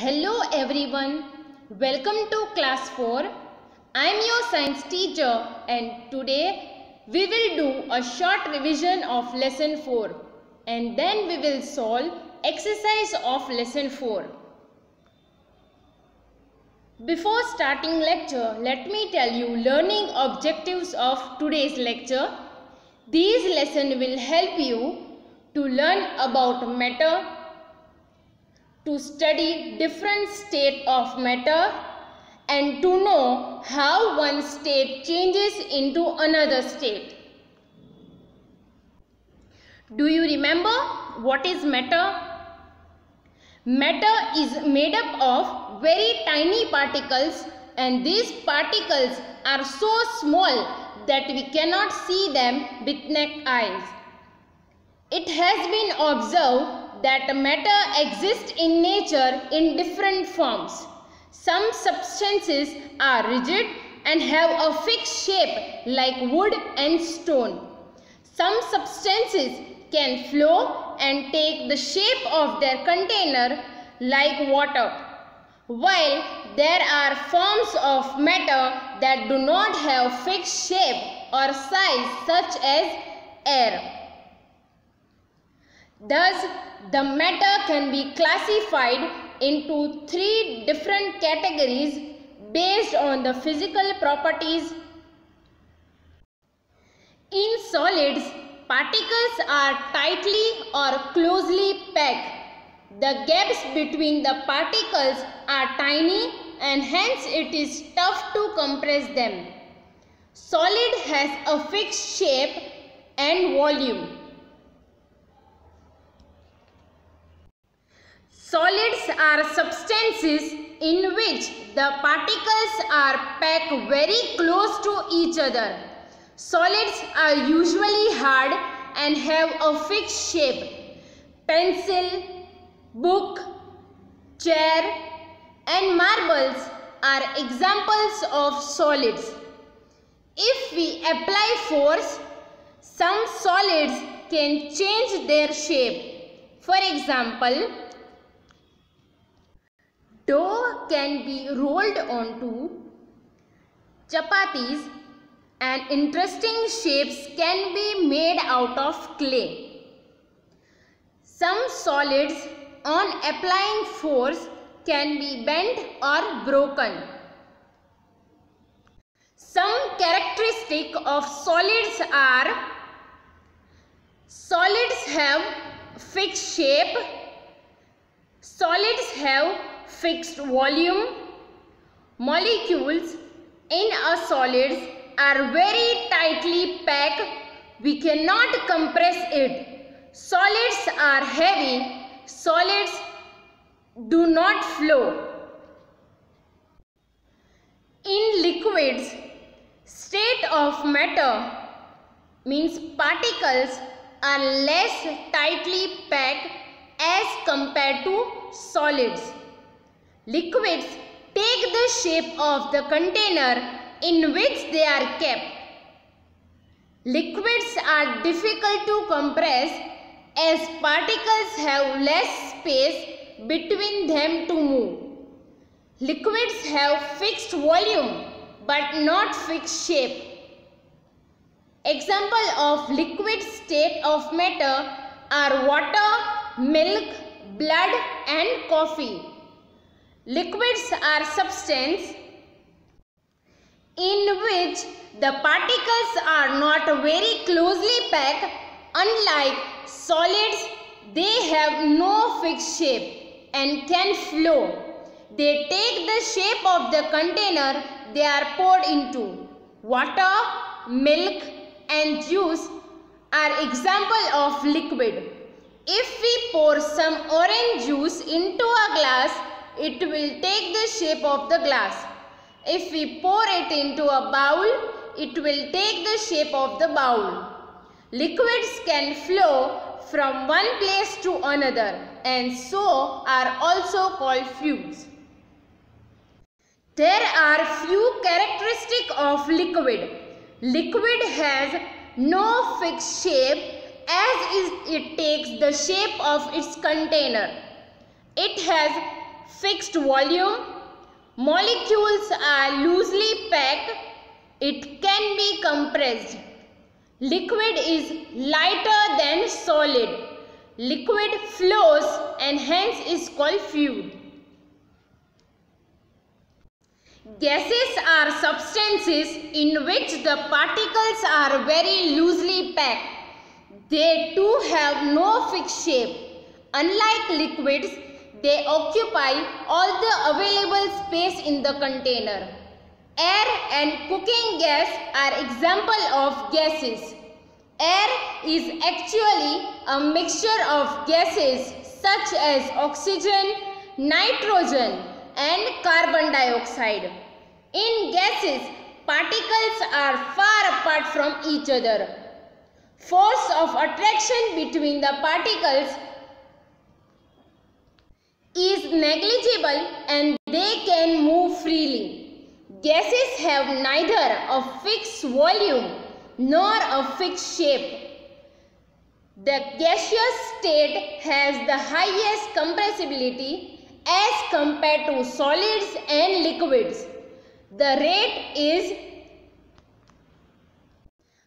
Hello everyone, welcome to class 4. I am your science teacher and today we will do a short revision of lesson 4 and then we will solve exercise of lesson 4. Before starting lecture, let me tell you learning objectives of today's lecture. These lessons will help you to learn about matter, to study different state of matter and to know how one state changes into another state. Do you remember what is matter? Matter is made up of very tiny particles and these particles are so small that we cannot see them with naked eyes. It has been observed that matter exists in nature in different forms. Some substances are rigid and have a fixed shape like wood and stone. Some substances can flow and take the shape of their container like water, while there are forms of matter that do not have fixed shape or size such as air. Thus, the matter can be classified into 3 different categories based on the physical properties. In solids, particles are tightly or closely packed. The gaps between the particles are tiny and hence it is tough to compress them. Solid has a fixed shape and volume. Solids are substances in which the particles are packed very close to each other. Solids are usually hard and have a fixed shape. Pencil, book, chair and marbles are examples of solids. If we apply force, some solids can change their shape. For example, dough can be rolled onto chapatis and interesting shapes can be made out of clay. Some solids on applying force can be bent or broken. Some characteristics of solids are: solids have fixed shape, solids have fixed volume, molecules in a solid are very tightly packed, we cannot compress it. Solids are heavy, solids do not flow. In liquids, state of matter means particles are less tightly packed as compared to solids. Liquids take the shape of the container in which they are kept. Liquids are difficult to compress as particles have less space between them to move. Liquids have fixed volume but not fixed shape. Example of liquid state of matter are water, milk, blood and coffee. Liquids are substances in which the particles are not very closely packed. Unlike solids, they have no fixed shape and can flow. They take the shape of the container they are poured into. Water, milk and juice are example of liquid. If we pour some orange juice into a glass, it will take the shape of the glass. If we pour it into a bowl, it will take the shape of the bowl. Liquids can flow from one place to another and so are also called fluids. There are few characteristics of liquid. Liquid has no fixed shape as it takes the shape of its container. It has fixed volume. Molecules are loosely packed. It can be compressed. Liquid is lighter than solid. Liquid flows and hence is called fluid. Gases are substances in which the particles are very loosely packed. They too have no fixed shape. Unlike liquids, they occupy all the available space in the container. Air and cooking gas are examples of gases. Air is actually a mixture of gases such as oxygen, nitrogen, and carbon dioxide. In gases, particles are far apart from each other. Force of attraction between the particles is negligible and they can move freely. Gases have neither a fixed volume nor a fixed shape. The gaseous state has the highest compressibility as compared to solids and liquids. The rate is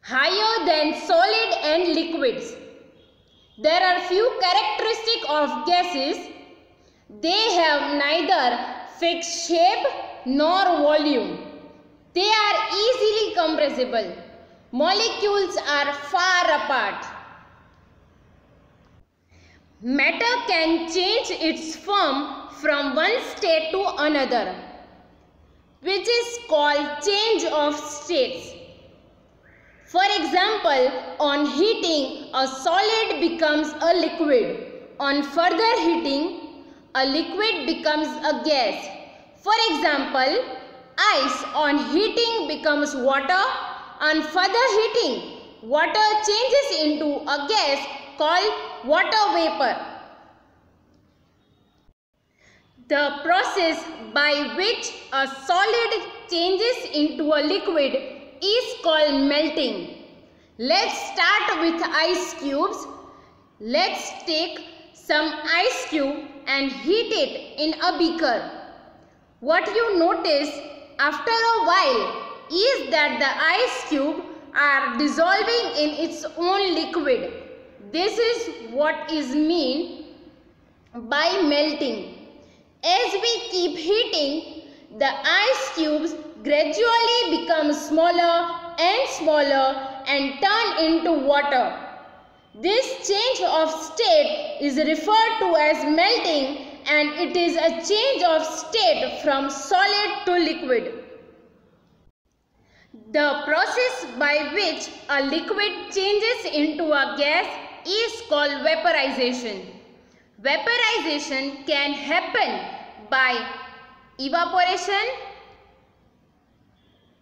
higher than solid and liquids. There are few characteristics of gases. They have neither fixed shape nor volume. They are easily compressible. Molecules are far apart. Matter can change its form from one state to another, which is called change of states. For example, on heating, a solid becomes a liquid. On further heating, a liquid becomes a gas. For example, ice on heating becomes water. On further heating, water changes into a gas called water vapor. The process by which a solid changes into a liquid is called melting. Let's start with ice cubes. Let's take some ice cube and heat it in a beaker. What you notice after a while is that the ice cube are dissolving in its own liquid. This is what is meant by melting. As we keep heating, the ice cubes gradually become smaller and smaller and turn into water. This change of state is referred to as melting, and it is a change of state from solid to liquid. The process by which a liquid changes into a gas is called vaporization. Vaporization can happen by evaporation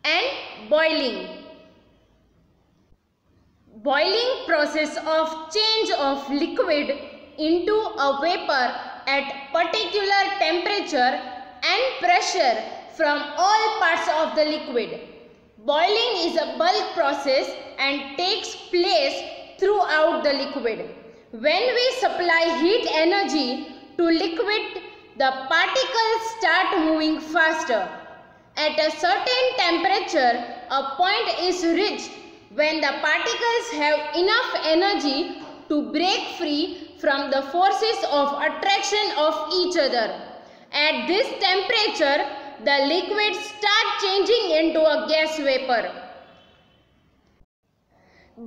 and boiling. Boiling process of change of liquid into a vapor at particular temperature and pressure from all parts of the liquid. Boiling is a bulk process and takes place throughout the liquid. When we supply heat energy to liquid, the particles start moving faster. At a certain temperature, a point is reached when the particles have enough energy to break free from the forces of attraction of each other. At this temperature, the liquids start changing into a gas vapor.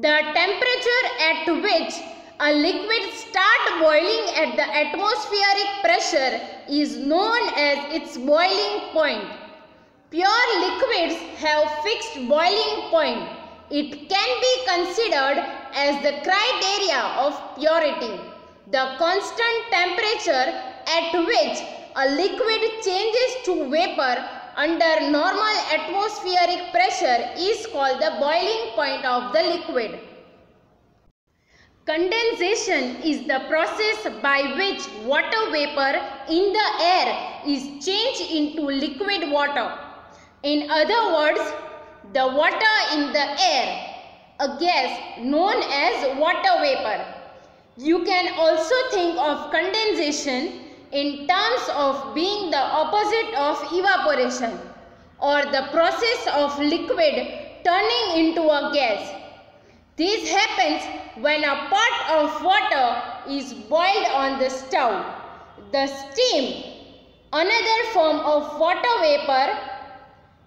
The temperature at which a liquid starts boiling at the atmospheric pressure is known as its boiling point. Pure liquids have fixed boiling point. It can be considered as the criteria of purity. The constant temperature at which a liquid changes to vapor under normal atmospheric pressure is called the boiling point of the liquid. Condensation is the process by which water vapor in the air is changed into liquid water. In other words, the water in the air, a gas known as water vapor. You can also think of condensation in terms of being the opposite of evaporation or the process of liquid turning into a gas. This happens when a pot of water is boiled on the stove. The steam, another form of water vapor,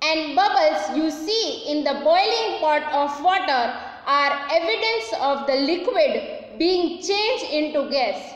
and bubbles you see in the boiling pot of water are evidence of the liquid being changed into gas.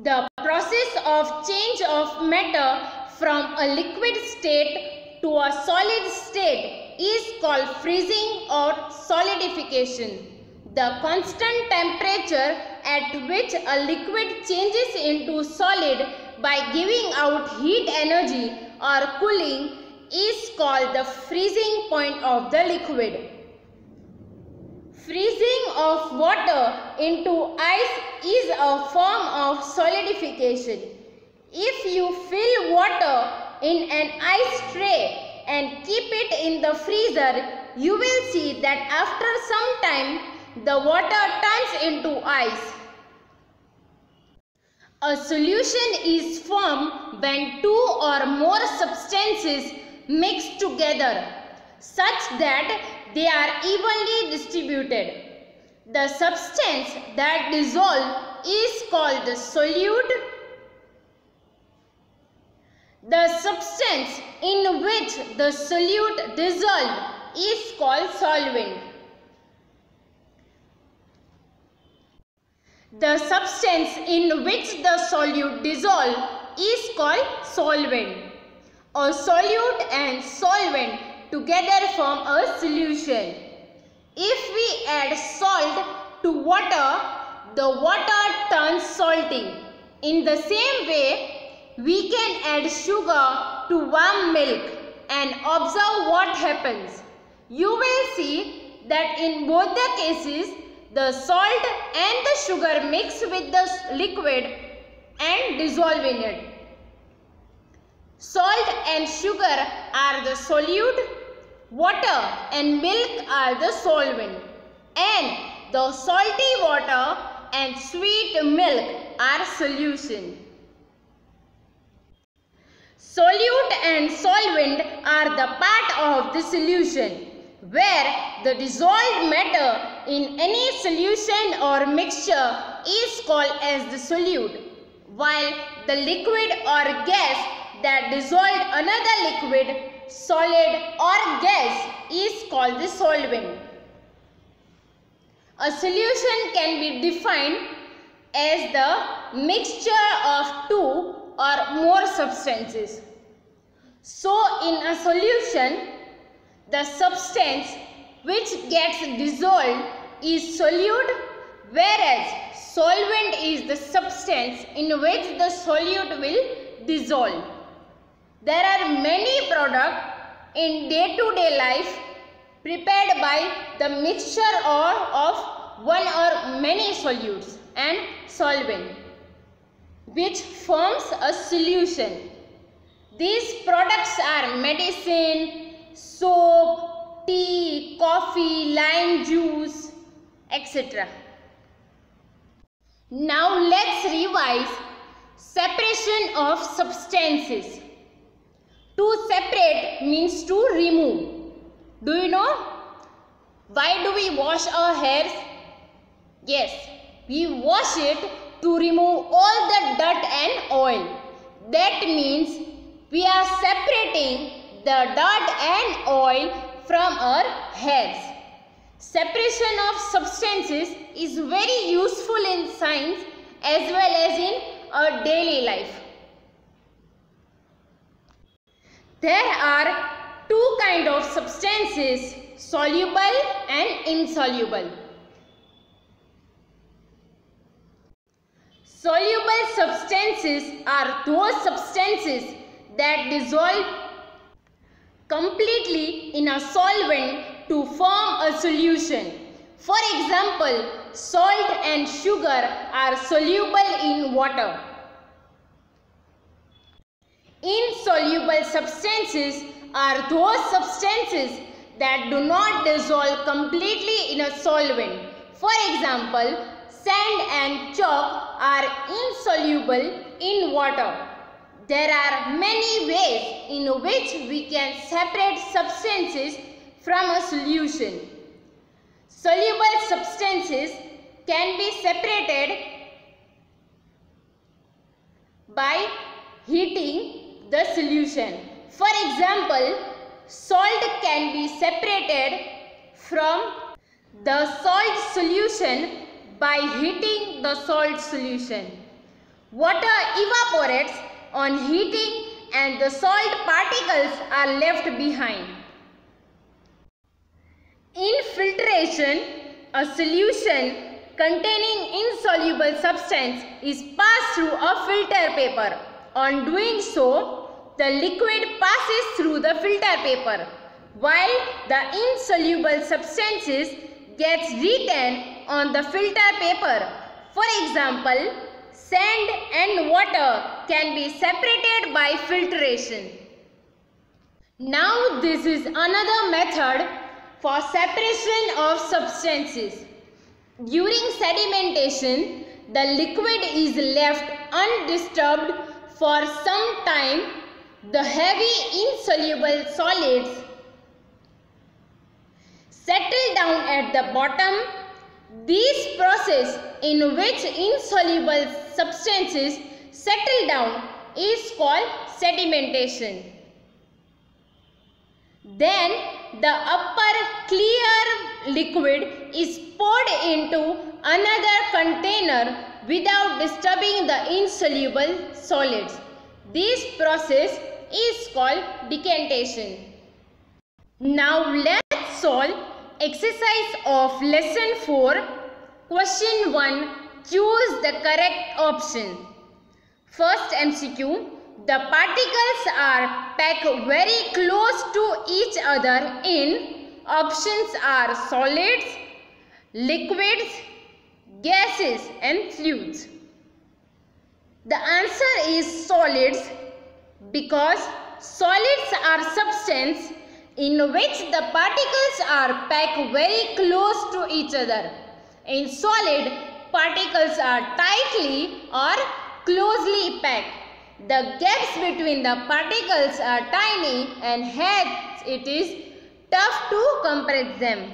The process of change of matter from a liquid state to a solid state is called freezing or solidification. The constant temperature at which a liquid changes into solid by giving out heat energy or cooling is called the freezing point of the liquid. Freezing of water into ice is a form of solidification. If you fill water in an ice tray and keep it in the freezer, you will see that after some time the water turns into ice. A solution is formed when two or more substances mix together such that they are evenly distributed. The substance that dissolves is called the solute. The substance in which the solute dissolves is called solvent. The substance in which the solute dissolves is called solvent. A solute and solvent together form a solution. If we add salt to water, the water turns salty. In the same way, we can add sugar to warm milk and observe what happens. You will see that in both the cases, the salt and the sugar mix with the liquid and dissolve in it. Salt and sugar are the solute, water and milk are the solvent, and the salty water and sweet milk are solution. Solute and solvent are the part of the solution, where the dissolved matter in any solution or mixture is called as the solute, while the liquid or gas that dissolved another liquid, solid or gas is called the solvent. A solution can be defined as the mixture of two or more substances. So in a solution, the substance which gets dissolved is solute, whereas solvent is the substance in which the solute will dissolve. There are many products in day-to-day life prepared by the mixture of one or many solutes and solvent, which forms a solution. These products are medicine, soap, tea, coffee, lime juice, etc. Now let's revise separation of substances. To separate means to remove. Do you know why do we wash our hairs? Yes, we wash it to remove all the dirt and oil. That means we are separating the dirt and oil from our hairs. Separation of substances is very useful in science as well as in our daily life. There are two kinds of substances, soluble and insoluble. Soluble substances are those substances that dissolve completely in a solvent to form a solution. For example, salt and sugar are soluble in water. Insoluble substances are those substances that do not dissolve completely in a solvent. For example, sand and chalk are insoluble in water. There are many ways in which we can separate substances from a solution. Soluble substances can be separated by heating the solution. For example, salt can be separated from the salt solution by heating the salt solution. Water evaporates on heating and the salt particles are left behind. In filtration, a solution containing insoluble substance is passed through a filter paper. On doing so, the liquid passes through the filter paper, while the insoluble substances gets retained on the filter paper. For example, sand and water can be separated by filtration. Now this is another method for separation of substances. During sedimentation, the liquid is left undisturbed for some time. The heavy insoluble solids settle down at the bottom. This process in which insoluble substances settle down is called sedimentation. Then the upper clear liquid is poured into another container without disturbing the insoluble solids. This process is called decantation. Now let's solve exercise of lesson 4. Question 1. Choose the correct option. First MCQ. The particles are packed very close to each other in options are solids, liquids, gases and fluids. The answer is solids because solids are substances in which the particles are packed very close to each other. In solid, particles are tightly or closely packed. The gaps between the particles are tiny and hence it is tough to compress them.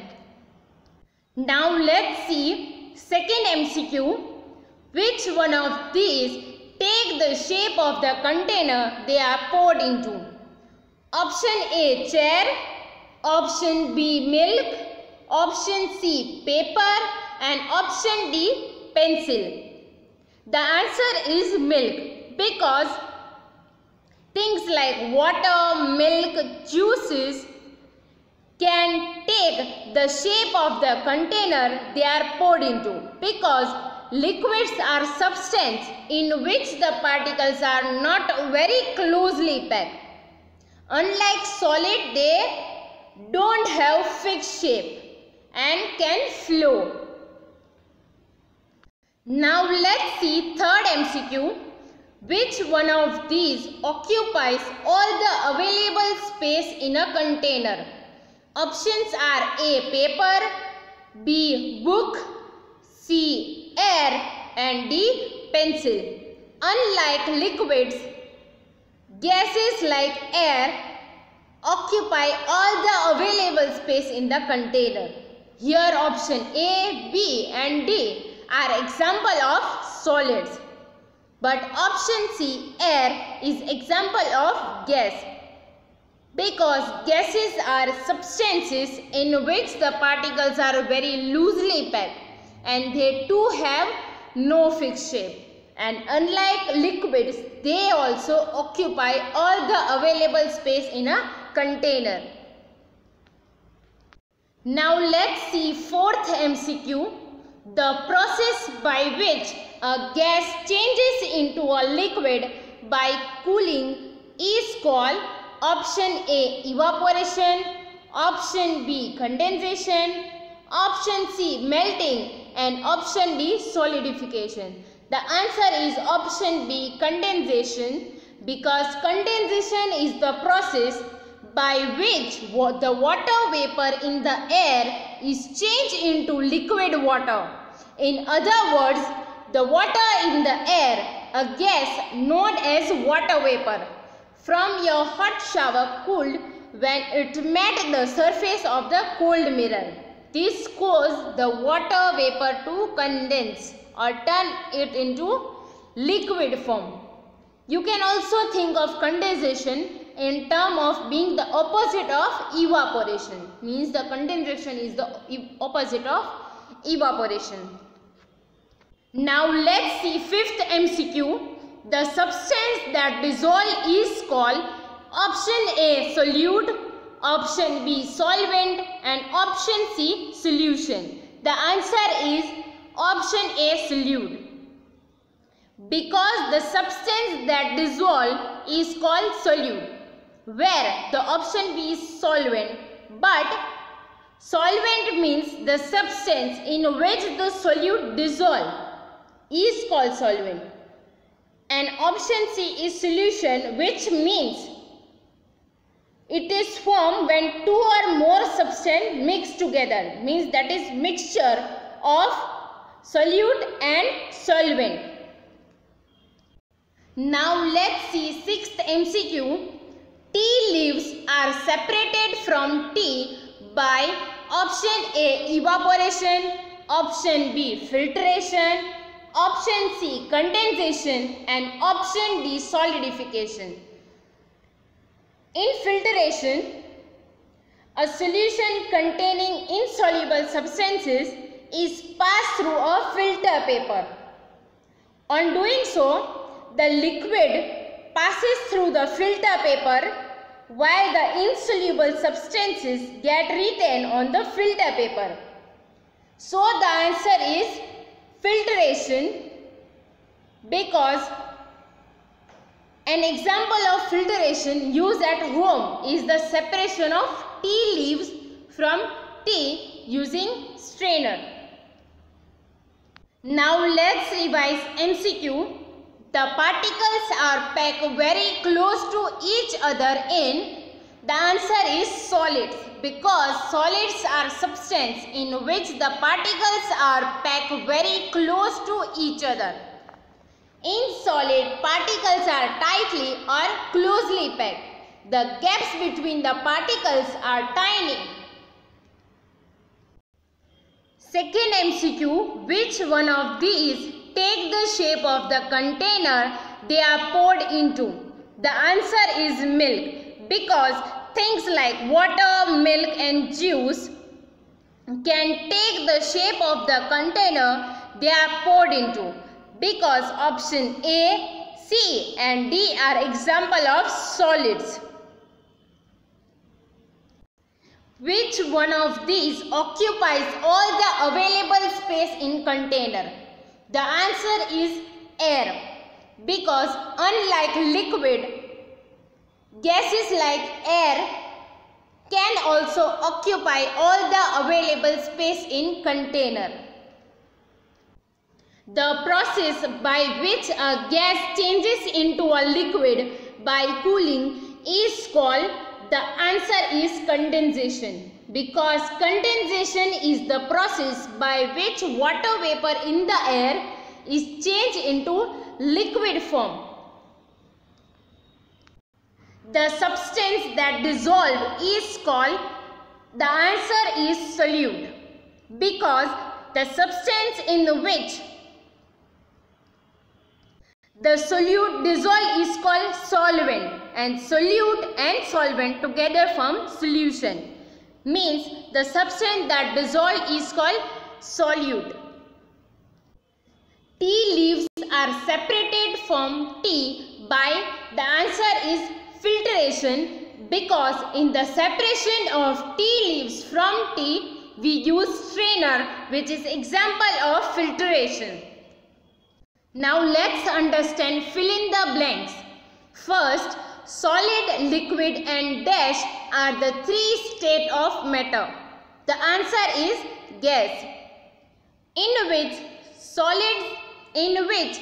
Now let's see second MCQ. Which one of these take the shape of the container they are poured into? Option A, chair. Option B, milk. Option C, paper. And option D, pencil. The answer is milk because things like water, milk, juices can take the shape of the container they are poured into, because liquids are substances in which the particles are not very closely packed. Unlike solid, they don't have fixed shape and can flow. Now let's see third MCQ. Which one of these occupies all the available space in a container? Options are A, paper, B, book, C, air and D, pencil. Unlike liquids, gases like air occupy all the available space in the container. Here option A, B and D are example of solids. But option C, air, is example of gas. Because gases are substances in which the particles are very loosely packed and they too have no fixed shape. And unlike liquids, they also occupy all the available space in a container. Now let's see fourth MCQ. The process by which a gas changes into a liquid by cooling is called option A, evaporation, option B, condensation, option C, melting and option D, solidification. The answer is option B, condensation, because condensation is the process by which the water vapor in the air is changed into liquid water, In other words, the water in the air, a gas known as water vapor, from your hot shower cooled when it met the surface of the cold mirror. This caused the water vapor to condense or turn it into liquid form. You can also think of condensation in terms of being the opposite of evaporation. Means the condensation is the opposite of evaporation. Now let's see fifth MCQ. The substance that dissolve is called option A solute, option B solvent and option C solution. The answer is option A solute. Because the substance that dissolve is called solute, where the option B is solvent, but solvent means the substance in which the solute dissolve is called solvent, and option C is solution, which means it is formed when two or more substances mix together, means that is mixture of solute and solvent. Now let's see sixth MCQ. Tea leaves are separated from tea by option A evaporation, option B filtration, option C condensation and option D solidification. In filtration, a solution containing insoluble substances is passed through a filter paper. On doing so, the liquid passes through the filter paper while the insoluble substances get retained on the filter paper. So the answer is filtration, because an example of filtration used at home is the separation of tea leaves from tea using strainer. Now let's revise MCQ. The particles are packed very close to each other in, the answer is solids, because solids are substances in which the particles are packed very close to each other. In solid, particles are tightly or closely packed. The gaps between the particles are tiny. Second MCQ, which one of these take the shape of the container they are poured into? The answer is milk, because things like water, milk and juice can take the shape of the container they are poured into, because option A, C and D are example of solids. Which one of these occupies all the available space in container? The answer is air, because unlike liquid, gases like air can also occupy all the available space in container. The process by which a gas changes into a liquid by cooling is called, the answer is condensation, because condensation is the process by which water vapor in the air is changed into liquid form. The substance that dissolves is called, the answer is solute, because the substance in which the solute dissolve is called solvent, and solute and solvent together form solution. Means the substance that dissolve is called solute. Tea leaves are separated from tea by, the answer is filtration, because in the separation of tea leaves from tea we use strainer, which is example of filtration. Now let's understand fill in the blanks. First, solid, liquid and dash are the three states of matter. The answer is gas, in which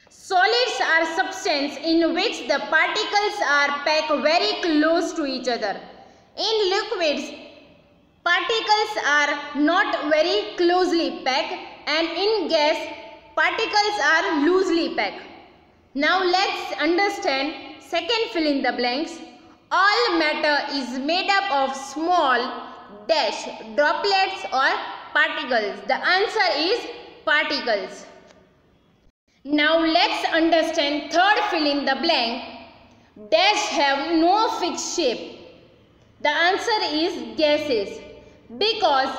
solids are substances in which the particles are packed very close to each other. In liquids, particles are not very closely packed, and in gas, particles are loosely packed. Now let's understand second fill in the blanks. All matter is made up of small dash droplets or particles. The answer is particles. Now let's understand third fill in the blank. Dash have no fixed shape. The answer is gases, because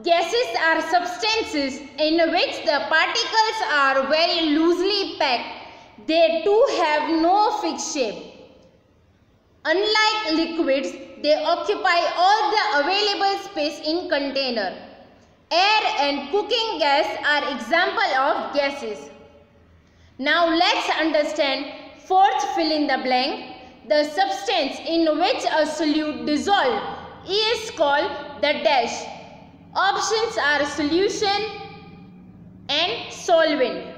gases are substances in which the particles are very loosely packed. They too have no fixed shape. Unlike liquids, they occupy all the available space in container. Air and cooking gas are example of gases. Now let's understand fourth fill in the blank. The substance in which a solute dissolved is called the dash. Options are solution and solvent.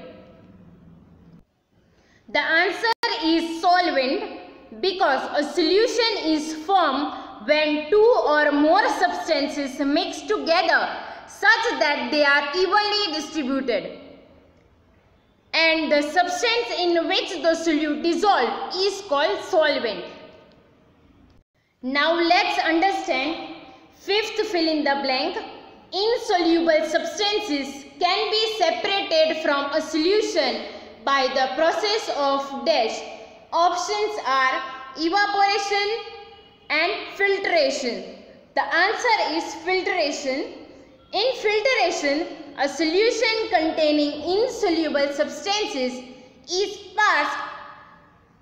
The answer is solvent, because a solution is formed when two or more substances mix together such that they are evenly distributed. And the substance in which the solute dissolved is called solvent. Now let's understand fifth fill in the blank. Insoluble substances can be separated from a solution by the process of dash. Options are evaporation and filtration. The answer is filtration. In filtration, a solution containing insoluble substances is passed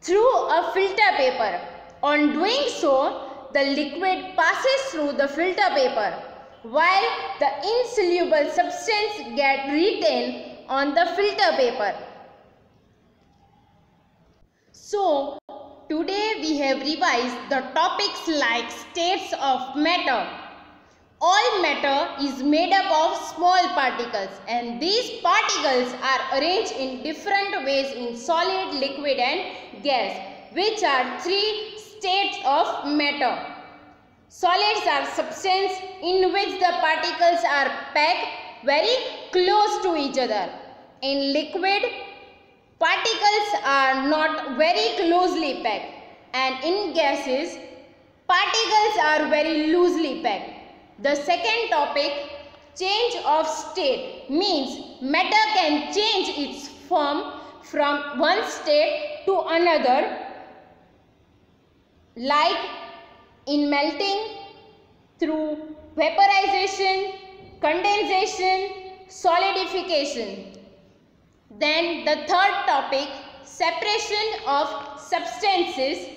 through a filter paper. On doing so, the liquid passes through the filter paper, while the insoluble substance gets retained on the filter paper. So, today we have revised the topics like states of matter. All matter is made up of small particles, and these particles are arranged in different ways in solid, liquid and gas, which are three states of matter. Solids are substances in which the particles are packed very close to each other. In liquid, particles are not very closely packed, and in gases, particles are very loosely packed. The second topic, change of state, means matter can change its form from one state to another, like in melting, through vaporization, condensation, solidification. Then the third topic, separation of substances.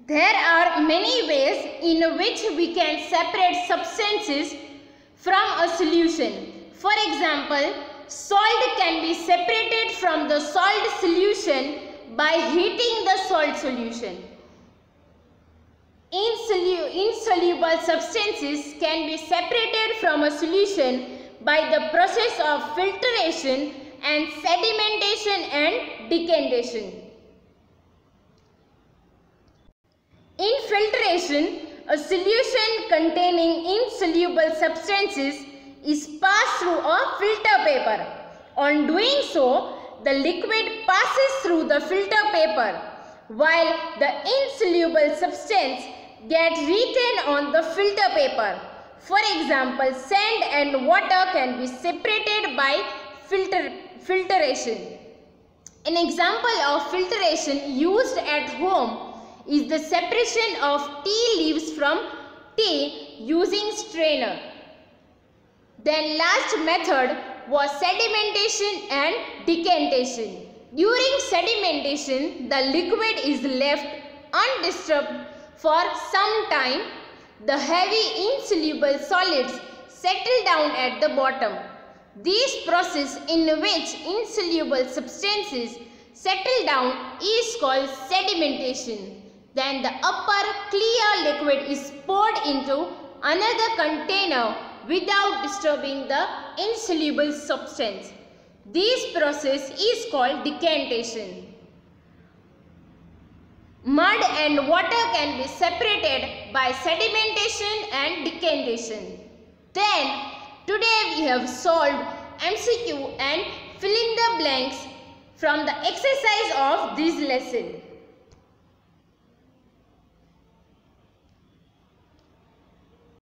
There are many ways in which we can separate substances from a solution. For example, salt can be separated from the salt solution by heating the salt solution. Insoluble substances can be separated from a solution by the process of filtration and sedimentation and decantation. In filtration, a solution containing insoluble substances is passed through a filter paper. On doing so, the liquid passes through the filter paper, while the insoluble substance gets retained on the filter paper. For example, sand and water can be separated by filtration. An example of filtration used at home is the separation of tea leaves from tea using strainer. Then last method was sedimentation and decantation. During sedimentation, the liquid is left undisturbed for some time. The heavy insoluble solids settle down at the bottom. This process in which insoluble substances settle down is called sedimentation. Then the upper clear liquid is poured into another container without disturbing the insoluble substance. This process is called decantation. Mud and water can be separated by sedimentation and decantation. Then, today we have solved MCQ and fill in the blanks from the exercise of this lesson.